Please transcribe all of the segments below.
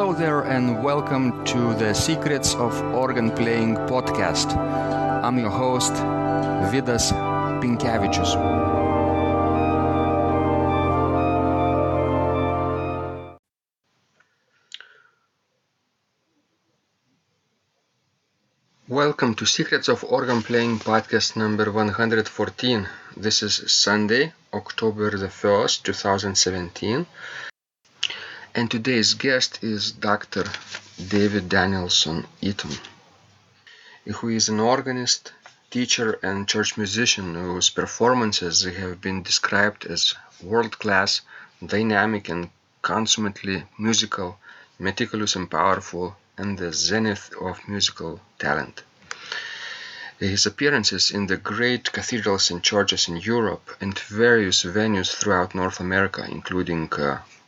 Hello there and welcome to the Secrets of Organ Playing podcast. I'm your host, Vidas Pinkevičius. Welcome to Secrets of Organ Playing podcast number 114. This is Sunday, October the 1st, 2017. And today's guest is Dr. David Danielson Eaton, who is an organist, teacher, and church musician whose performances have been described as world-class, dynamic, and consummately musical, meticulous and powerful, and the zenith of musical talent. His appearances in the great cathedrals and churches in Europe and various venues throughout North America, including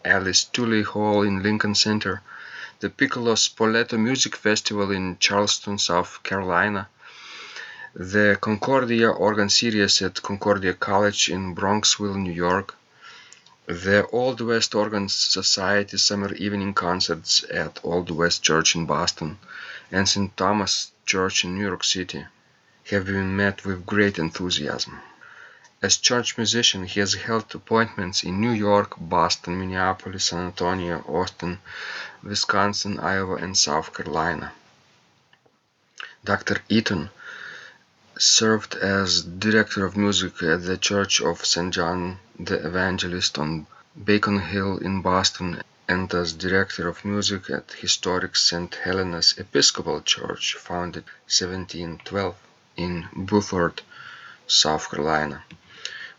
Alice Tully Hall in Lincoln Center, the Piccolo Spoleto Music Festival in Charleston, South Carolina, the Concordia Organ Series at Concordia College in Bronxville, New York, the Old West Organ Society summer evening concerts at Old West Church in Boston and St. Thomas Church in New York City have been met with great enthusiasm. As church musician, he has held appointments in New York, Boston, Minneapolis, San Antonio, Austin, Wisconsin, Iowa, and South Carolina. Dr. Eaton served as director of music at the Church of St. John the Evangelist on Beacon Hill in Boston and as director of music at historic St. Helena's Episcopal Church, founded 1712 in Beaufort, South Carolina.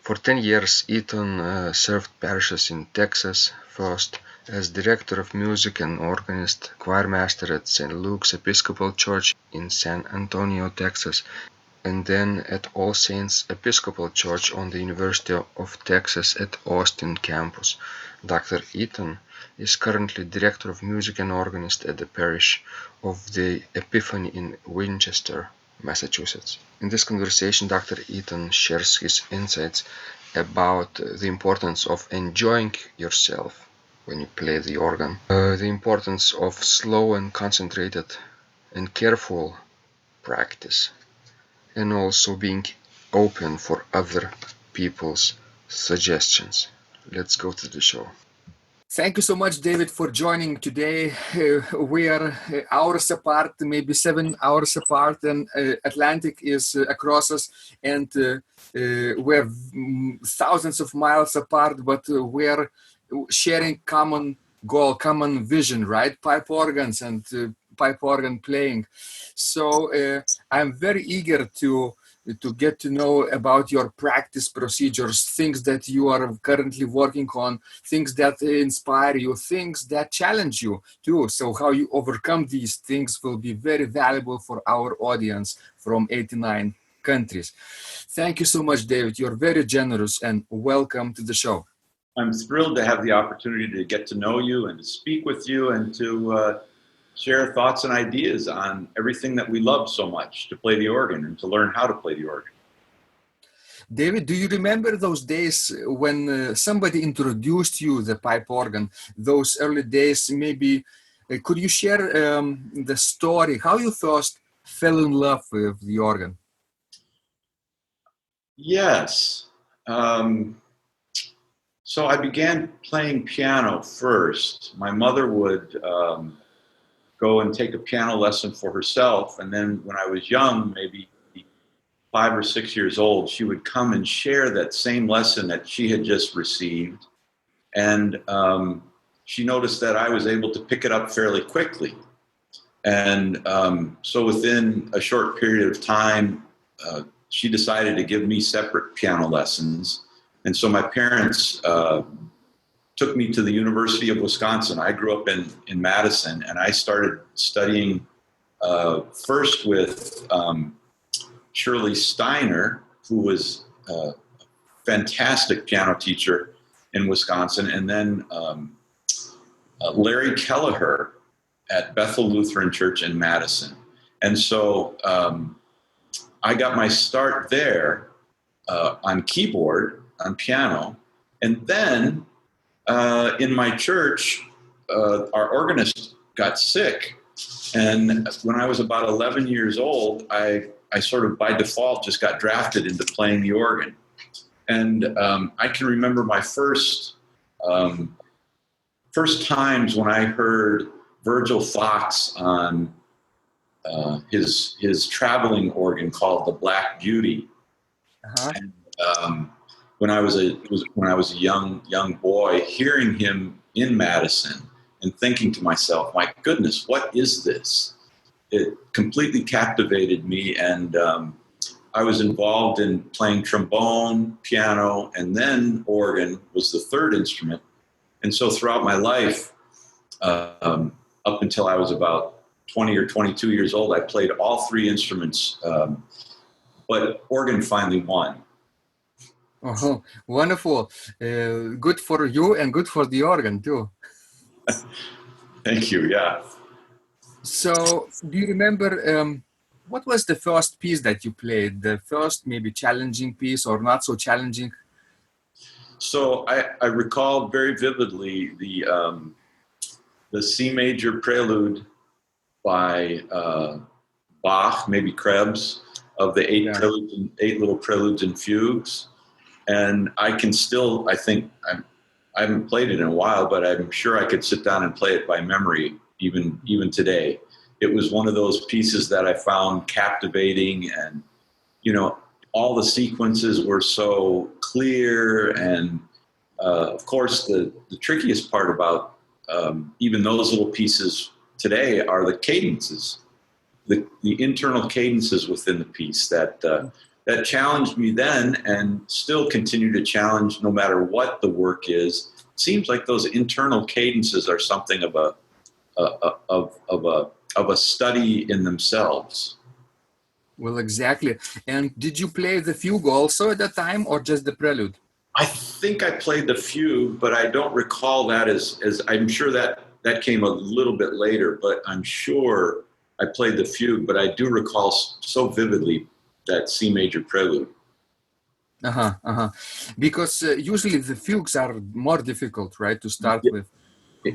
For 10 years, Eaton served parishes in Texas, first as director of music and organist, choirmaster at St. Luke's Episcopal Church in San Antonio, Texas, and then at All Saints Episcopal Church on the University of Texas at Austin campus. Dr. Eaton is currently director of music and organist at the parish of the Epiphany in Winchester, Massachusetts. In this conversation, Dr. Eaton shares his insights about the importance of enjoying yourself when you play the organ, the importance of slow and concentrated and careful practice, and also being open for other people's suggestions. Let's go to the show. Thank you so much, David, for joining today. We are hours apart, maybe 7 hours apart, and Atlantic is across us, and we're thousands of miles apart, but we're sharing common goal, common vision, right? Pipe organs and pipe organ playing. So I'm very eager to get to know about your practice procedures, things that you are currently working on, things that inspire you, things that challenge you too. So how you overcome these things will be very valuable for our audience from 89 countries. Thank you so much, David. You're very generous and welcome to the show. I'm thrilled to have the opportunity to get to know you and to speak with you and to share thoughts and ideas on everything that we love so much, to play the organ and to learn how to play the organ. David, do you remember those days when somebody introduced you the pipe organ, those early days? Maybe could you share the story, how you first fell in love with the organ? Yes. So I began playing piano first. My mother would go and take a piano lesson for herself. And then when I was young, maybe 5 or 6 years old, she would come and share that same lesson that she had just received. And she noticed that I was able to pick it up fairly quickly. And so within a short period of time, she decided to give me separate piano lessons. And so my parents took me to the University of Wisconsin. I grew up in Madison, and I started studying first with Shirley Steiner, who was a fantastic piano teacher in Wisconsin, and then Larry Kelleher at Bethel Lutheran Church in Madison. And so I got my start there on keyboard, on piano, and then in my church, our organist got sick. And when I was about 11 years old, I sort of by default just got drafted into playing the organ. And I can remember my first times when I heard Virgil Fox on his traveling organ called the Black Beauty. Uh-huh. And when I was a young boy, hearing him in Madison and thinking to myself, my goodness, what is this? It completely captivated me, and I was involved in playing trombone, piano, and then organ was the third instrument. And so throughout my life, up until I was about 20 or 22 years old, I played all three instruments, but organ finally won. Oh, wonderful. Good for you and good for the organ too. Thank you, yeah. So, do you remember what was the first piece that you played? The first maybe challenging piece or not so challenging? So I recall very vividly the C major prelude by Bach, maybe Krebs, of the eight little preludes and fugues. And I can still, I think, I haven't played it in a while, but I'm sure I could sit down and play it by memory even today. It was one of those pieces that I found captivating, and all the sequences were so clear. And of course, the trickiest part about even those little pieces today are the cadences, the internal cadences within the piece that challenged me then and still continue to challenge no matter what the work is. It seems like those internal cadences are something of a study in themselves. Well, exactly. And did you play the fugue also at that time, or just the prelude? I think I played the fugue, but I don't recall that as I'm sure that came a little bit later, but I'm sure I played the fugue, but I do recall so vividly that C major prelude. Because usually the fugues are more difficult, right, to start with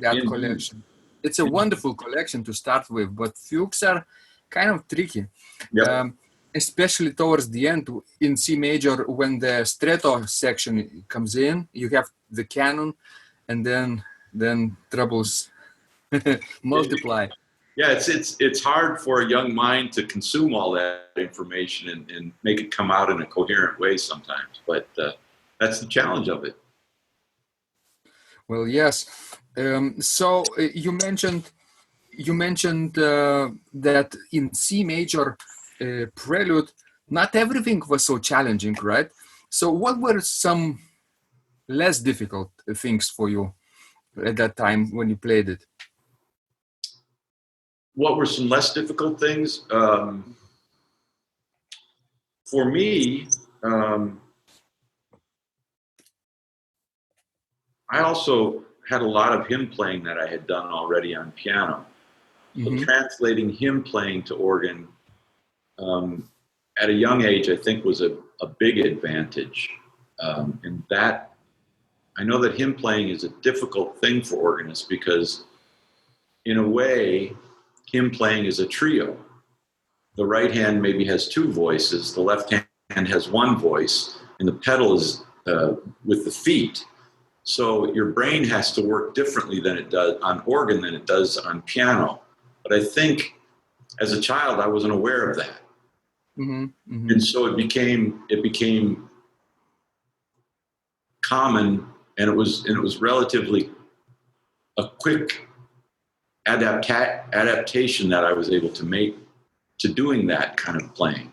that collection. It's a wonderful collection to start with, but fugues are kind of tricky. Yep. Especially towards the end in C major, when the stretto section comes in, you have the canon, and then troubles multiply. Yeah, it's hard for a young mind to consume all that information and make it come out in a coherent way sometimes, but that's the challenge of it. Well, yes. So you mentioned that in C major prelude, not everything was so challenging, right? So what were some less difficult things for you at that time when you played it? What were some less difficult things? For me, I also had a lot of hymn playing that I had done already on piano. So translating hymn playing to organ at a young age, I think, was a big advantage. And that, I know that hymn playing is a difficult thing for organists because, in a way, hymn playing is a trio. The right hand maybe has two voices, the left hand has one voice, and the pedal is with the feet. So your brain has to work differently than it does on organ than it does on piano. But I think as a child, I wasn't aware of that. And so it became common, and it was relatively a quick adaptation that I was able to make to doing that kind of playing.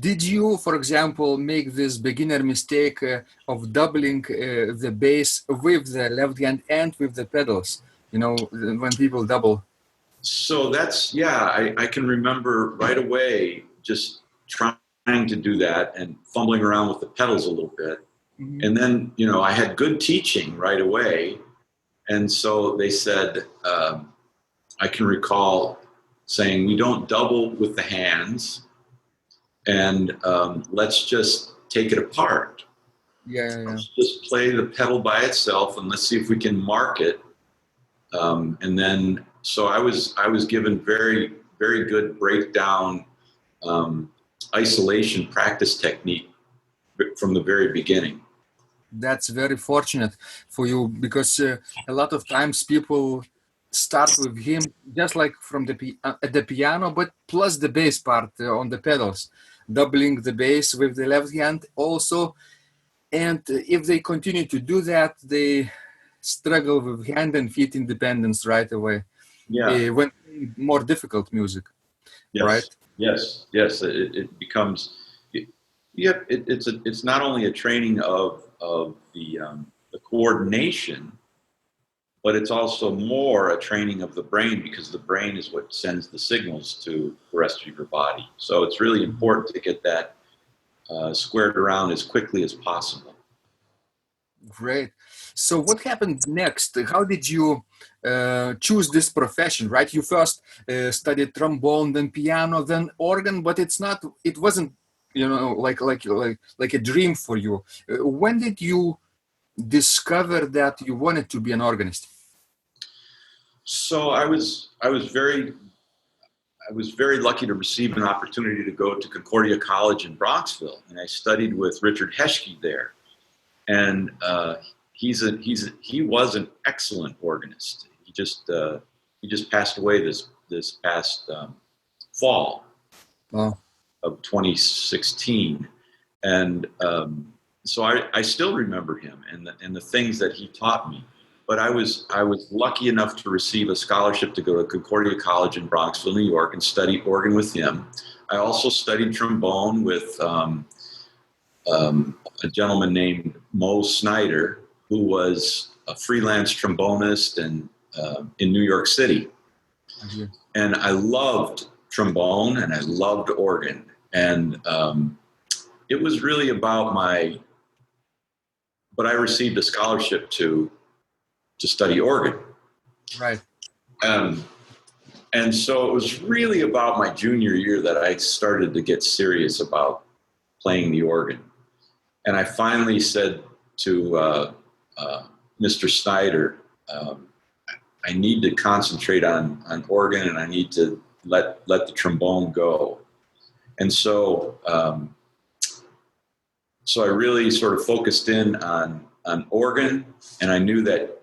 Did you, for example, make this beginner mistake of doubling the bass with the left hand and with the pedals? When people double. So that's, I can remember right away just trying to do that and fumbling around with the pedals a little bit. And then, I had good teaching right away. And so they said, I can recall saying, we don't double with the hands, and let's just take it apart. Yeah. Let's just play the pedal by itself, and let's see if we can mark it And then, so I was given very, very good breakdown, isolation practice technique from the very beginning. That's very fortunate for you, because a lot of times people start with him just like from at the piano, but plus the bass part on the pedals, doubling the bass with the left hand also. And if they continue to do that, they struggle with hand and feet independence right away. Yeah. When playing more difficult music, Yes. right? Yes. Yes. It becomes. Yep. It's not only a training of the coordination, but it's also more a training of the brain, because the brain is what sends the signals to the rest of your body. So it's really important to get that squared around as quickly as possible. Great. So what happened next? How did you choose this profession, right? You first studied trombone, then piano, then organ, but it wasn't, like a dream for you. When did you discover that you wanted to be an organist? So I was very lucky to receive an opportunity to go to Concordia College in Bronxville, and I studied with Richard Heschke there. And he was an excellent organist. He just passed away this past fall of 2016, and so I still remember him and the things that he taught me. But I was lucky enough to receive a scholarship to go to Concordia College in Bronxville, New York, and study organ with him. I also studied trombone with a gentleman named Mo Snyder, who was a freelance trombonist and in New York City. Mm-hmm. And I loved trombone and I loved organ. And it was really about but I received a scholarship to study organ. Right. And so it was really about my junior year that I started to get serious about playing the organ. And I finally said to Mr. Snyder, I need to concentrate on organ, and I need to let the trombone go. And so so I really sort of focused in on organ, and I knew that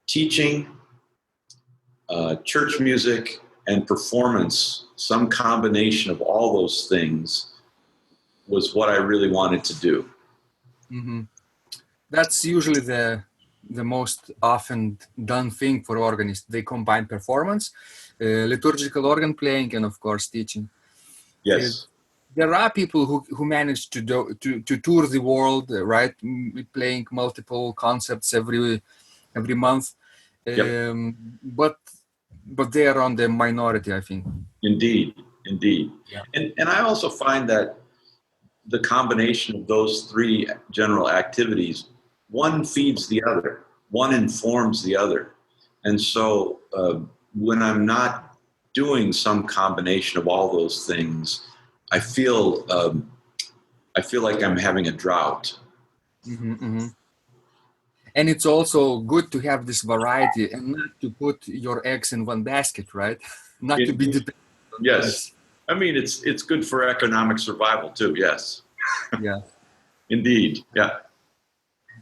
teaching, church music, and performance, some combination of all those things, was what I really wanted to do. Mm-hmm. That's usually the most often done thing for organists. They combine performance, liturgical organ playing, and of course teaching. Yes. There are people who manage to tour the world, right? Playing multiple concepts every month. Yep. But they are on the minority, I think. Indeed. Yeah. And I also find that the combination of those three general activities, one feeds the other, one informs the other. And so when I'm not doing some combination of all those things, I feel like I'm having a drought. Mm-hmm, mm-hmm. And it's also good to have this variety and not to put your eggs in one basket, right? Not to be dependent on Yes. this. I mean, it's good for economic survival too. Yes. Yeah. Indeed. Yeah.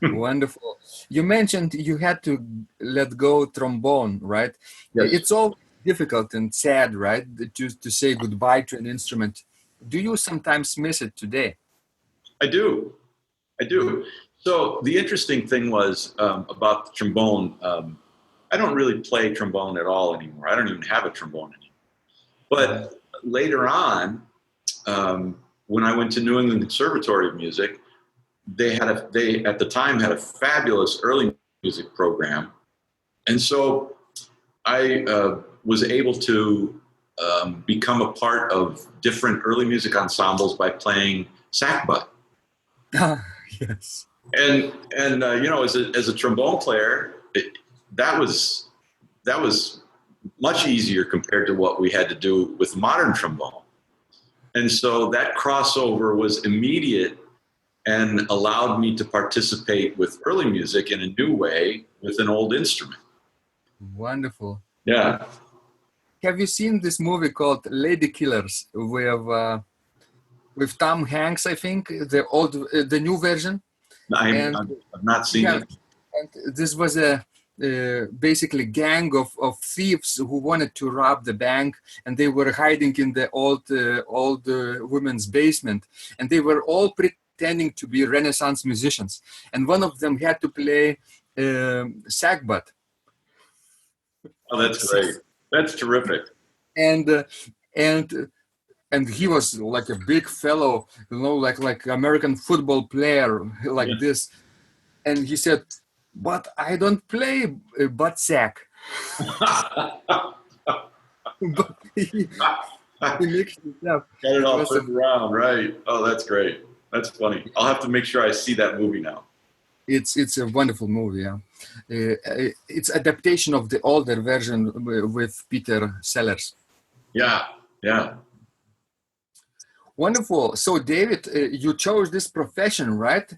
Wonderful. You mentioned you had to let go trombone, right? Yes. It's all difficult and sad, right? To say goodbye to an instrument. Do you sometimes miss it today? I do. So the interesting thing was about the trombone. I don't really play trombone at all anymore. I don't even have a trombone anymore. But later on, when I went to New England Conservatory of Music, they at the time had a fabulous early music program, and so I was able to become a part of different early music ensembles by playing sackbut. Yes. And as a trombone player, that was much easier compared to what we had to do with modern trombone. And so that crossover was immediate and allowed me to participate with early music in a new way with an old instrument. Wonderful. Yeah. Have you seen this movie called Lady Killers with Tom Hanks? I think the new version. And I've not seen yeah, it. and this was a basically gang of thieves who wanted to rob the bank, and they were hiding in the old women's basement, and they were all pretending to be Renaissance musicians, and one of them had to play sackbut. Oh, that's great. That's terrific. And and he was like a big fellow, like American football player, like this. And he said, "But I don't play butt sack." But he mixed it up. Got it all turned around, right? Oh, that's great. That's funny. I'll have to make sure I see that movie now. It's a wonderful movie. Yeah, it's adaptation of the older version with Peter Sellers. Yeah, yeah. Wonderful. So, David, you chose this profession, right?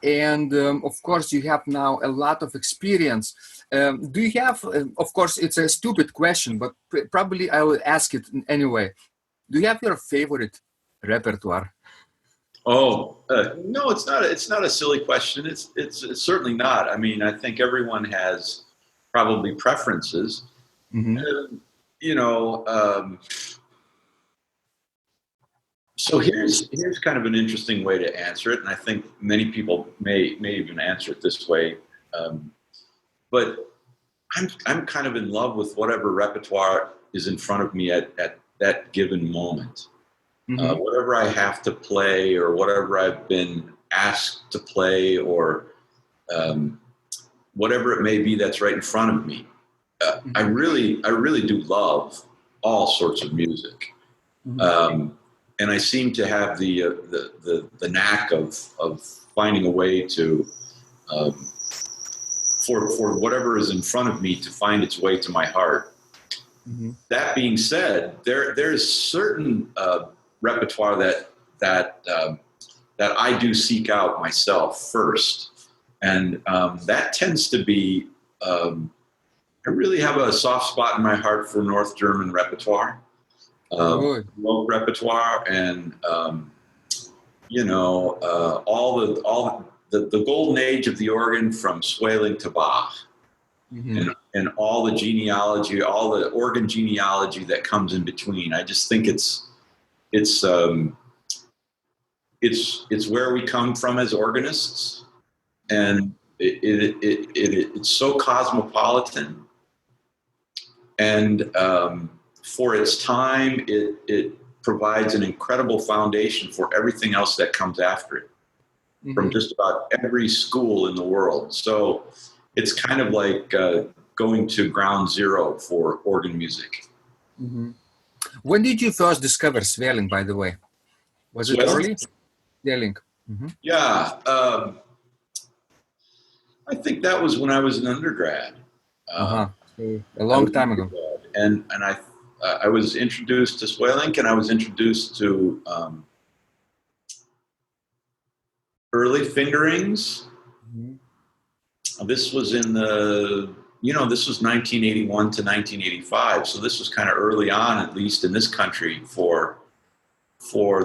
And of course, you have now a lot of experience. Do you have, of course, it's a stupid question, but probably I will ask it anyway. Do you have your favorite repertoire? Oh, no, it's not. It's not a silly question. It's certainly not. I mean, I think everyone has probably preferences. Mm-hmm. You know, so here's kind of an interesting way to answer it, and I think many people may even answer it this way. But I'm kind of in love with whatever repertoire is in front of me at that given moment. Mm-hmm. Whatever I have to play, or whatever I've been asked to play, or whatever it may be that's right in front of me. I really do love all sorts of music. Mm-hmm. And I seem to have the knack of finding a way to for whatever is in front of me to find its way to my heart. Mm-hmm. That being said, there's certain repertoire that I do seek out myself first, and that tends to be. I really have a soft spot in my heart for North German repertoire. Folk repertoire, and all the golden age of the organ from Sweelinck to Bach, and all the genealogy, all the organ genealogy that comes in between. I just think it's where we come from as organists, and it's so cosmopolitan, and for its time, it provides an incredible foundation for everything else that comes after it, from just about every school in the world. So it's kind of like going to ground zero for organ music. Mm-hmm. When did you first discover Sweelinck, by the way? Was it early? Sweelinck. Mm-hmm. Yeah. I think that was when I was an undergrad. A long time ago. And I was introduced to Sweelinck, and I was introduced to early fingerings. Mm-hmm. This was in this was 1981 to 1985. So this was kind of early on, at least in this country, for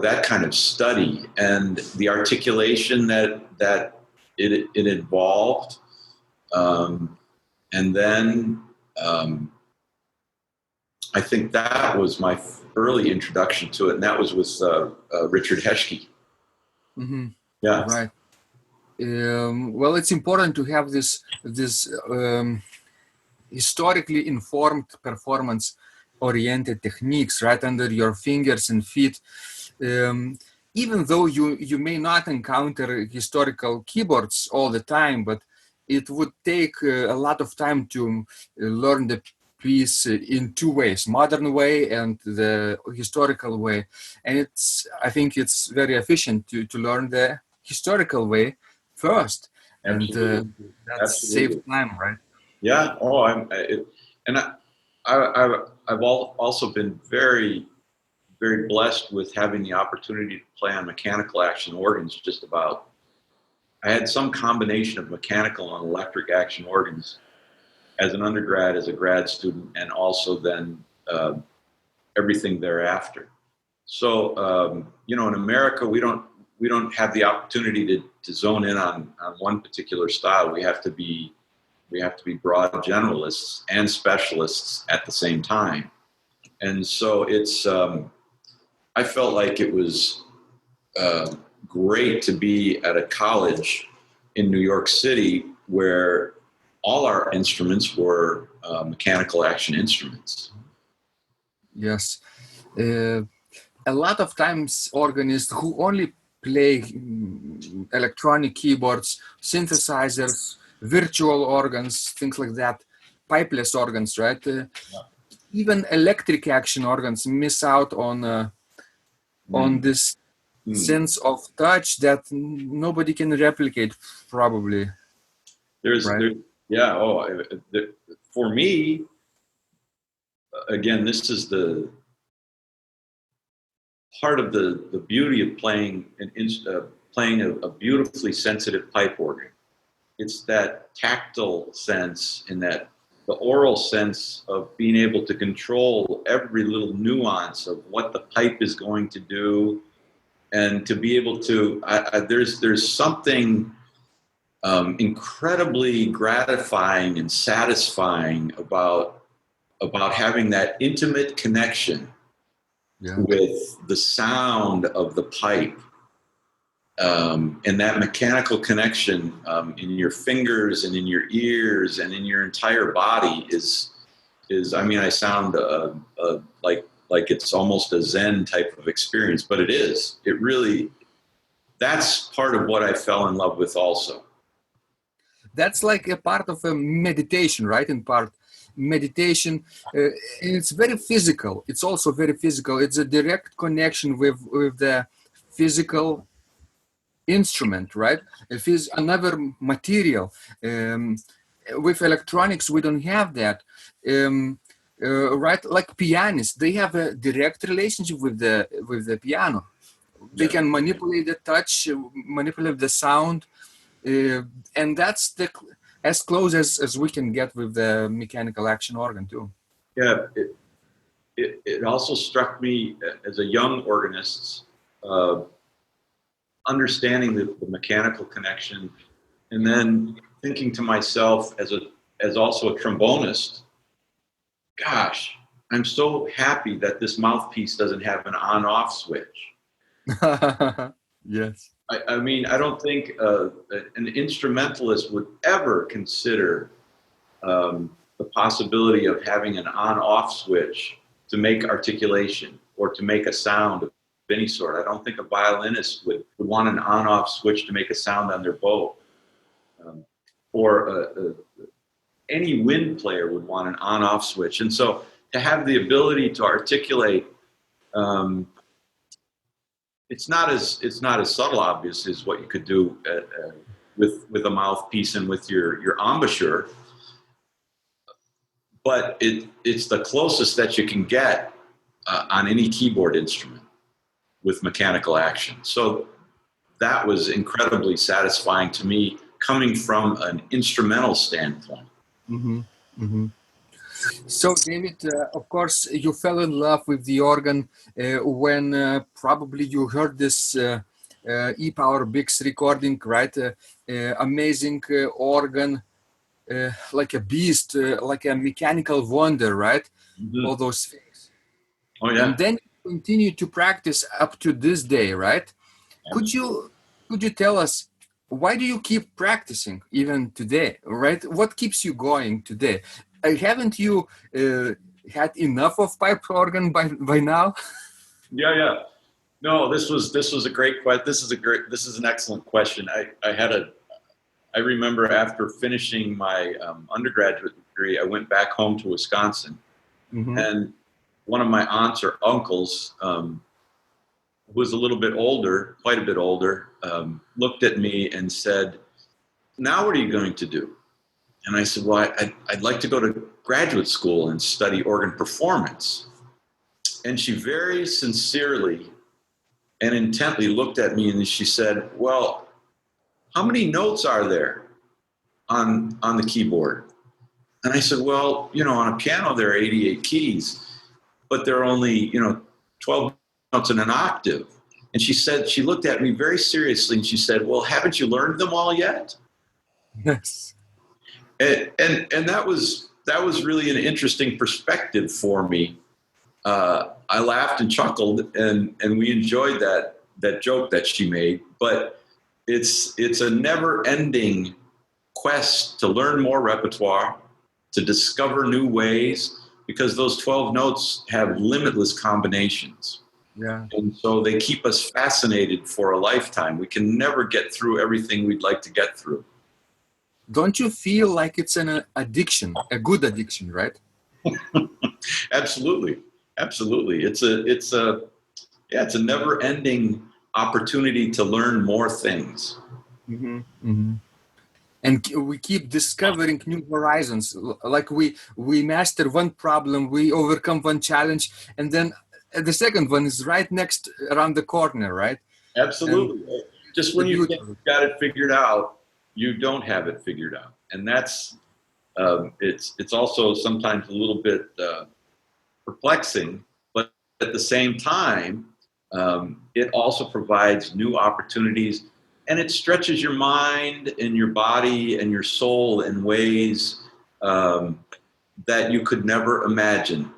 that kind of study and the articulation that it involved. And then I think that was my early introduction to it, and that was with Richard Heschke. Mm-hmm. Yeah. Right. Well, it's important to have this historically informed performance-oriented techniques right under your fingers and feet. Even though you may not encounter historical keyboards all the time, but it would take a lot of time to learn the piece in two ways: modern way and the historical way. And I think it's very efficient to learn the historical way first. Absolutely. And that saves time, right? Yeah. Oh, I've also been very, very blessed with having the opportunity to play on mechanical action organs. Just about, I had some combination of mechanical and electric action organs as an undergrad, as a grad student, and also then everything thereafter. So, in America, we don't have the opportunity to zone in on one particular style. We have to be broad generalists and specialists at the same time. And so it's, I felt like it was great to be at a college in New York City where all our instruments were mechanical action instruments. Yes. A lot of times organists who only play electronic keyboards, synthesizers, virtual organs, things like that, pipeless organs, right? Even electric action organs miss out on this sense of touch that nobody can replicate, probably. For me, again, this is the part of the beauty of playing a beautifully sensitive pipe organ. It's that tactile sense and that the aural sense of being able to control every little nuance of what the pipe is going to do, and to be able to there's something incredibly gratifying and satisfying about having that intimate connection with the sound of the pipe, and that mechanical connection in your fingers and in your ears and in your entire body is I sound like it's almost a Zen type of experience, but it really, that's part of what I fell in love with also. That's like a part of a meditation, right? In part, meditation, and it's very physical. It's also very physical. It's a direct connection with the physical instrument, right? It is another material. With electronics, we don't have that. Right? Like pianists, they have a direct relationship with the piano. They can manipulate the touch, manipulate the sound, and that's as close as we can get with the mechanical action organ too. Yeah, it also struck me as a young organist, understanding the mechanical connection, and then thinking to myself as also a trombonist, gosh, I'm so happy that this mouthpiece doesn't have an on-off switch. Yes. I mean, I don't think an instrumentalist would ever consider the possibility of having an on-off switch to make articulation or to make a sound of any sort. I don't think a violinist would want an on-off switch to make a sound on their bow. Or any wind player would want an on-off switch. And so to have the ability to articulate, it's not as subtle, obviously, as what you could do with a mouthpiece and with your embouchure, but it's the closest that you can get on any keyboard instrument with mechanical action. So that was incredibly satisfying to me, coming from an instrumental standpoint. Mm-hmm. Mm-hmm. So, David, of course, you fell in love with the organ when probably you heard this E-Power Bix recording, right? Amazing organ, like a beast, like a mechanical wonder, right? Mm-hmm. All those things. Oh, yeah. And then you continue to practice up to this day, right? Yeah. Could you tell us, why do you keep practicing even today, right? What keeps you going today? Haven't you had enough of pipe organ by now? Yeah. No, this was a great question. This is an excellent question. I remember after finishing my undergraduate degree, I went back home to Wisconsin, mm-hmm. and one of my aunts or uncles, who was a little bit older, quite a bit older, looked at me and said, "Now what are you going to do?" And I said, "Well, I'd like to go to graduate school and study organ performance." And she very sincerely and intently looked at me and she said, "Well, how many notes are there on the keyboard?" And I said, well, on a piano, there are 88 keys, but there are only, 12 notes in an octave. And she looked at me very seriously and she said, well, haven't you learned them all yet? Yes. And that was really an interesting perspective for me. I laughed and chuckled, and we enjoyed that joke that she made. But it's a never-ending quest to learn more repertoire, to discover new ways, because those 12 notes have limitless combinations. Yeah. And so they keep us fascinated for a lifetime. We can never get through everything we'd like to get through. Don't you feel like it's an addiction, a good addiction, right? Absolutely. It's a never-ending opportunity to learn more things. Mm-hmm. Mm-hmm. And we keep discovering new horizons. Like we master one problem, we overcome one challenge, and then the second one is right next around the corner, right? Absolutely. And just when you think you've got it figured out, you don't have it figured out. And that's, it's also sometimes a little bit perplexing, but at the same time, it also provides new opportunities, and it stretches your mind and your body and your soul in ways that you could never imagine.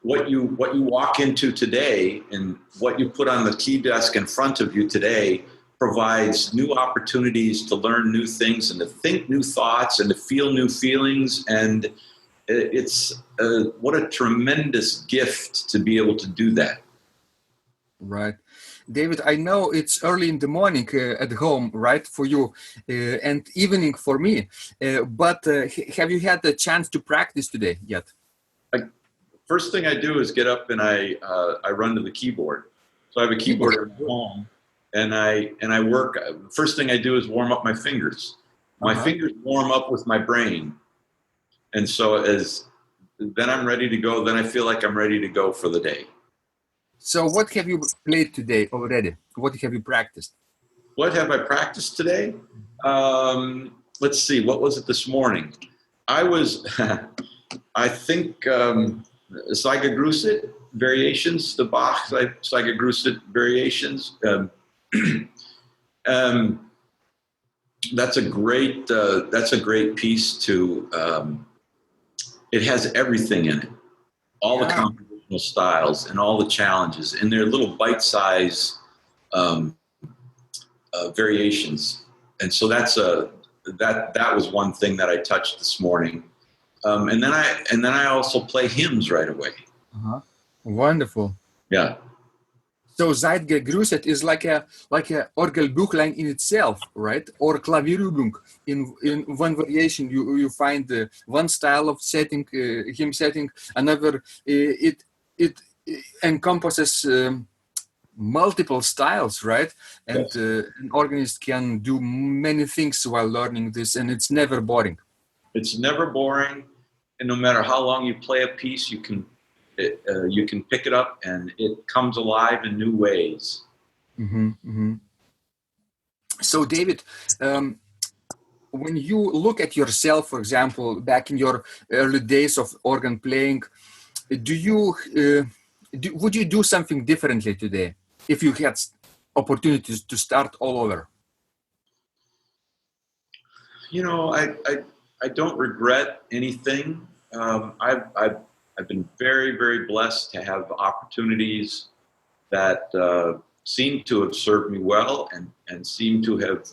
What you walk into today and what you put on the key desk in front of you today provides new opportunities to learn new things and to think new thoughts and to feel new feelings. And it's what a tremendous gift to be able to do that. Right. David, I know it's early in the morning at home, right, for you, and evening for me. But have you had the chance to practice today yet? First thing I do is get up and I run to the keyboard. So I have a keyboard at home, and I work. First thing I do is warm up my fingers. My fingers warm up with my brain, and so then I'm ready to go. Then I feel like I'm ready to go for the day. So what have you played today already? What have you practiced? What have I practiced today? Let's see. What was it this morning? I was, I think, Saiga variations, the Bach Saiga variations. That's a great piece to, it has everything in it. All the compositional styles and all the challenges, and they're little bite-size variations. And so that was one thing that I touched this morning. And then I also play hymns right away. Wonderful. Yeah. So Zeitgegrüßet is like a Orgelbuchlein in itself, right? Or Klavierübung. In one variation, you find one style of setting, hymn setting. Another, it encompasses multiple styles, right? And Yes. An organist can do many things while learning this, and it's never boring. It's never boring, and no matter how long you play a piece, you can pick it up and it comes alive in new ways. Mm-hmm, mm-hmm. So, David, when you look at yourself, for example, back in your early days of organ playing, would you do something differently today if you had opportunities to start all over? I don't regret anything. I've been very, very blessed to have opportunities that seem to have served me well and seem to have.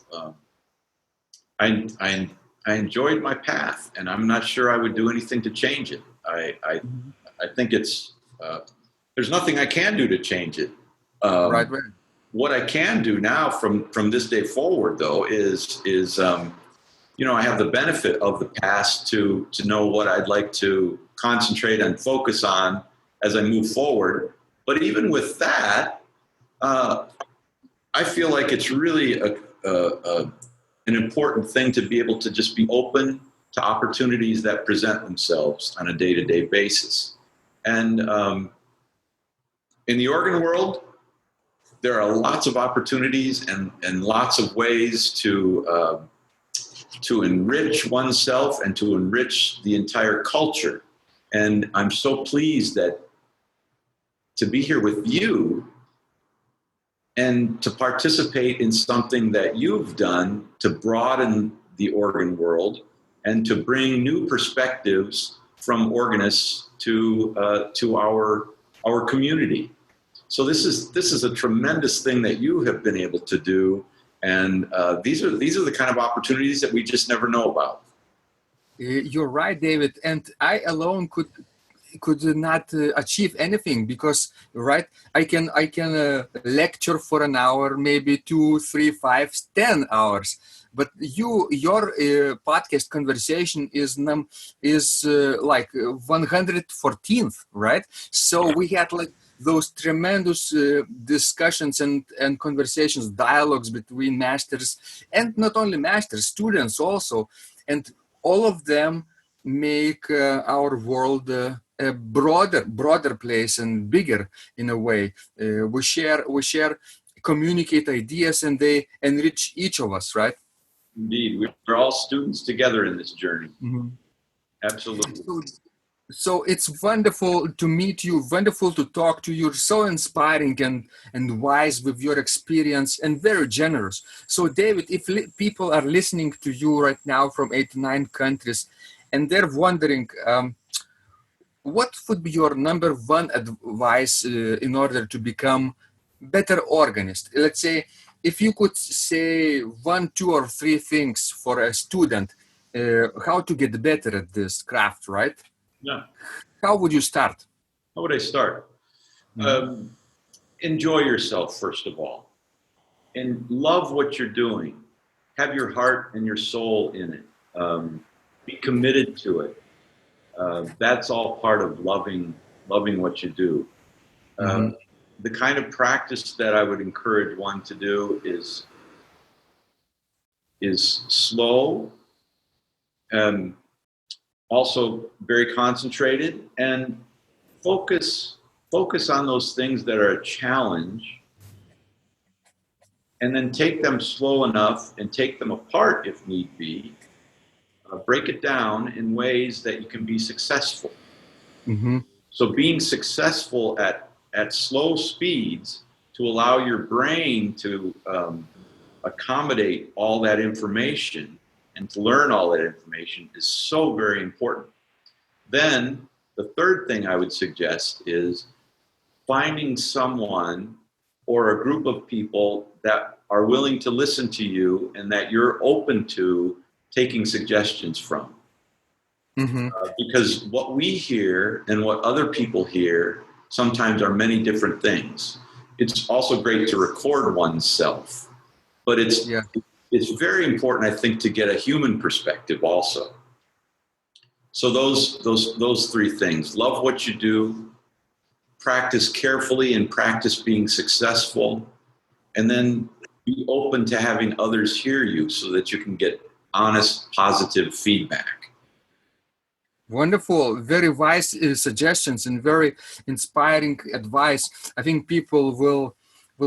I enjoyed my path, and I'm not sure I would do anything to change it. I think it's there's nothing I can do to change it. Right. What I can do now from this day forward, though, is I have the benefit of the past to know what I'd like to concentrate and focus on as I move forward. But even with that, I feel like it's really an important thing to be able to just be open to opportunities that present themselves on a day-to-day basis. And in the organ world, there are lots of opportunities and lots of ways to to enrich oneself and to enrich the entire culture. And I'm so pleased that to be here with you and to participate in something that you've done to broaden the organ world and to bring new perspectives from organists to our community. So this is a tremendous thing that you have been able to do, and these are the kind of opportunities that we just never know about. You're right, David, and I alone could not achieve anything because, right, I can lecture for an hour, maybe 2, 3, 5, 10 hours, but your podcast conversation is like 114th, right? So we had like those tremendous discussions and conversations, dialogues between masters, and not only masters, students also, and all of them make our world a broader place and bigger in a way. We share, communicate ideas, and they enrich each of us, right? Indeed, we're all students together in this journey. Mm-hmm. Absolutely. So it's wonderful to meet you, wonderful to talk to you. You're so inspiring and wise with your experience and very generous. So David, if people are listening to you right now from 89 countries and they're wondering, what would be your number one advice in order to become better organist? Let's say, if you could say 1, 2, or 3 things for a student, how to get better at this craft, right? Yeah. How would you start? How would I start? Enjoy yourself, first of all, and love what you're doing. Have your heart and your soul in it. Be committed to it. That's all part of loving what you do. The kind of practice that I would encourage one to do is slow, also very concentrated, and focus on those things that are a challenge, and then take them slow enough and take them apart if need be. Break it down in ways that you can be successful. Mm-hmm. So being successful at slow speeds to allow your brain to accommodate all that information and to learn all that information is so very important. Then the third thing I would suggest is finding someone or a group of people that are willing to listen to you and that you're open to taking suggestions from. Mm-hmm. Because what we hear and what other people hear sometimes are many different things. It's also great to record oneself, but it's very important, I think, to get a human perspective also. So those 3 things: love what you do, practice carefully and practice being successful, and then be open to having others hear you so that you can get honest, positive feedback. Wonderful, very wise suggestions and very inspiring advice. I think people will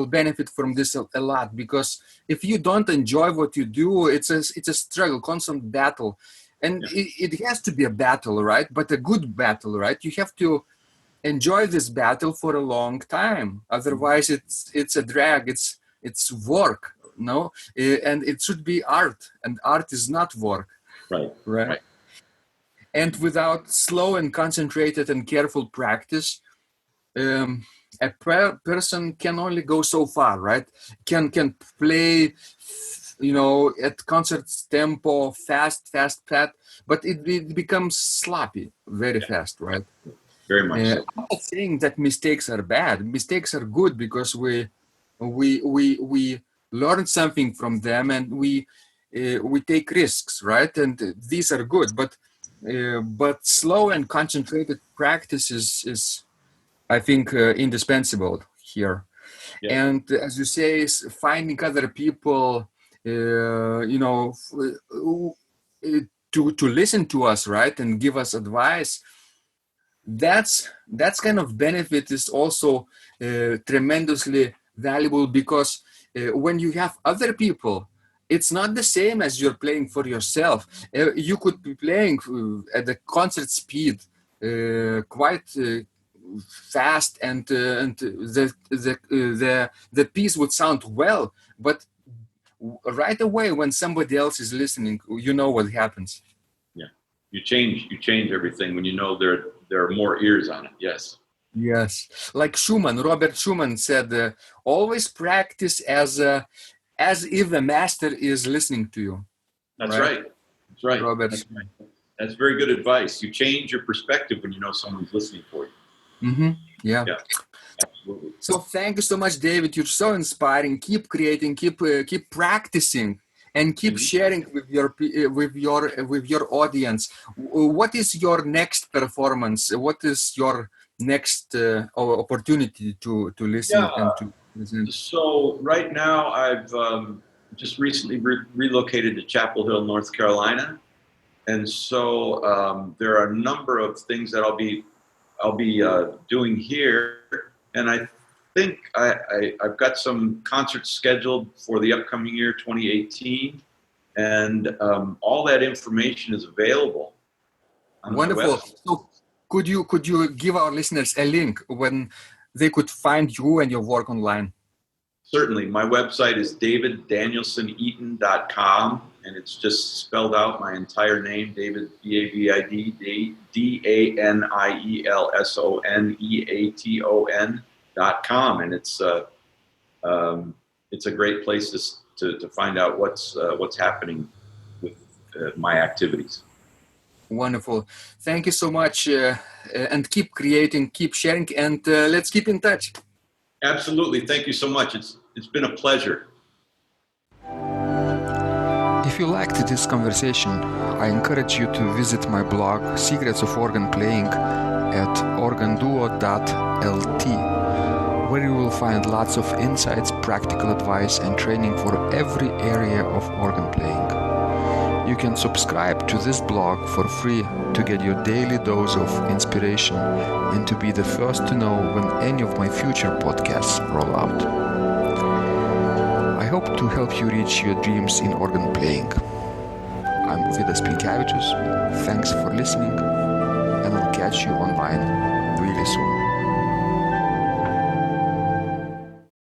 benefit from this a lot, because if you don't enjoy what you do, it's a struggle, constant battle, and it has to be a battle, right? But a good battle, right? You have to enjoy this battle for a long time. Otherwise, it's a drag. It's work, no? And it should be art, and art is not work. Right. And without slow and concentrated and careful practice, a person can only go so far, right? Can play, at concert tempo, fast, but it becomes sloppy very fast, right? Very much so. I'm not saying that mistakes are bad. Mistakes are good because we learn something from them, and we take risks, right? And these are good, but slow and concentrated practice is I think indispensable here. Yeah. And as you say, finding other people, to listen to us, right, and give us advice. That's kind of benefit is also tremendously valuable, because when you have other people it's not the same as you're playing for yourself. You could be playing at the concert speed, quite fast, and the piece would sound well, but right away when somebody else is listening, you know what happens. Yeah, you change everything when you know there are more ears on it. Yes. Yes, like Robert Schumann said, always practice as if the master is listening to you. That's right. That's right. Robert. That's very good advice. You change your perspective when you know someone's listening for you. Mm-hmm. Yeah. Absolutely. So thank you so much, David. You're so inspiring. Keep creating, keep practicing, and keep sharing with your audience. What is your next performance? What is your next opportunity to listen and to present? So right now I've just recently relocated to Chapel Hill, North Carolina, and so there are a number of things that I'll be doing here, and I think I've got some concerts scheduled for the upcoming year, 2018, and all that information is available on Wonderful. my website. So could you give our listeners a link when they could find you and your work online? Certainly. My website is daviddanielsoneaton.com, and it's just spelled out my entire name, David, D-A-V-I-D, DANIELSONEATON.com, and it's a great place to find out what's happening with my activities. Wonderful. Thank you so much, and keep creating, keep sharing, and let's keep in touch. Absolutely. Thank you so much. It's been a pleasure. If you liked this conversation, I encourage you to visit my blog Secrets of Organ Playing at organduo.lt, where you will find lots of insights, practical advice, and training for every area of organ playing. You can subscribe to this blog for free to get your daily dose of inspiration and to be the first to know when any of my future podcasts roll out. I hope to help you reach your dreams in organ playing. I'm Vidas Pinkevičius. Thanks for listening, and I'll catch you online really soon.